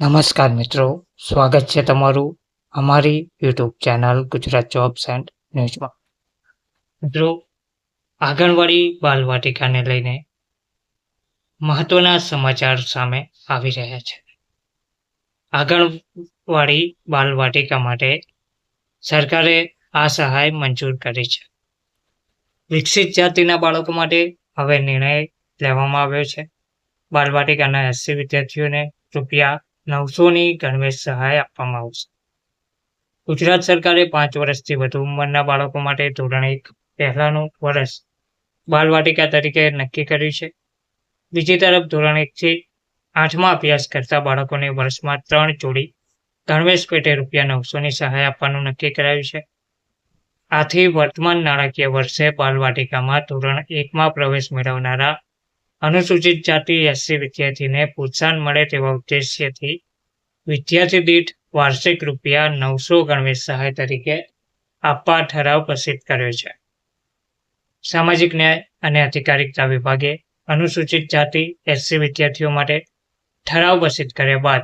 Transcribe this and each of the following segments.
નમસ્કાર મિત્રો, સ્વાગત છે તમારું અમારી YouTube channel Gujarat jobs and ન્યૂઝમાં. મિત્રો, આંગણવાડી બાલવાટિકાને લઈને મહત્વના સમાચાર સામે આવી રહ્યા છે. આંગણવાડી બાલવાટિકા માટે સરકારે આ સહાય મંજૂર કરી છે. વિકસિત જાતિના બાળકો માટે હવે નિર્ણય લેવામાં આવ્યો છે. બાલવાટિકાના 80 વિદ્યાર્થીઓને ₹900ની ગણવેશ સહાય આપવામાં આવશે. ગુજરાત સરકારે 5 વર્ષથી વધુ ઉંમરના બાળકો માટે ધોરણ 1 પહેલાનું વર્ષ બાલવાટિકા તરીકે નક્કી કર્યું છે. બીજી તરફ ધોરણ 1 થી 8માં અભ્યાસ કરતા બાળકોને વર્ષમાં 3 જોડી ગણવેશ પેટે ₹900ની સહાય આપવાનું નક્કી કરાયું છે. આથી વર્તમાન નાણાકીય વર્ષે બાલવાટિકામાં ધોરણ 1માં પ્રવેશ મેળવનારા અનુસૂચિત જાતિ SC વિદ્યાર્થીને પ્રોત્સાહન મળે તેવા ઉદ્દેશ્યથી વિદ્યાર્થી દીઠ વાર્ષિક ₹900 ગણવેશ સહાય તરીકે આપવા ઠરાવ પસાર કર્યો છે. સામાજિક ન્યાય અને અધિકારિતા વિભાગે અનુસૂચિત જાતિ SC વિદ્યાર્થીઓ માટે ઠરાવ પસાર કર્યા બાદ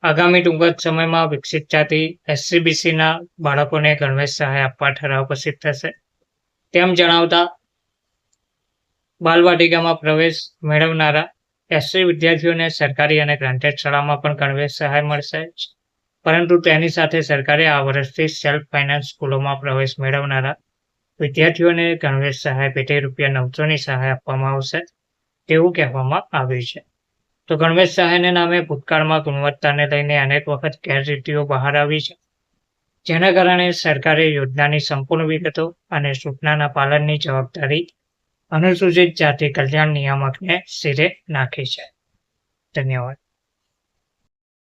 આગામી ટૂંક જ સમયમાં વિકસિત જાતિ SC/BCના બાળકોને ગણવેશ સહાય આપવા ઠરાવ પસાર થશે. તેમ જણાવતા બાલવાટિકામાં પ્રવેશ મેળવનારા SC વિદ્યાર્થીઓને સરકારી અને ગ્રાન્ટેડ શાળામાં પણ ગણવેશ સહાય મળશે, પરંતુ તેની સાથે સરકારે આ વર્ષથી સેલ્ફ ફાઇનાન્સ સ્કૂલોમાં પ્રવેશ મેળવનારા વિદ્યાર્થીઓને ગણવેશ સહાય પેટે ₹900ની સહાય આપવામાં આવશે તેવું કહેવામાં આવ્યું છે. તો ગણવેશ સહાયને નામે ભૂતકાળમાં ગુણવત્તાને લઈને અનેક વખત ગેરરીતિઓ બહાર આવી છે, જેના કારણે સરકારે યોજનાની સંપૂર્ણ વિગતો અને સૂચનાના પાલનની જવાબદારી અનુસૂચિત જાતિ કલ્યાણ નિયામકને શિરે નાખી છે. ધન્યવાદ.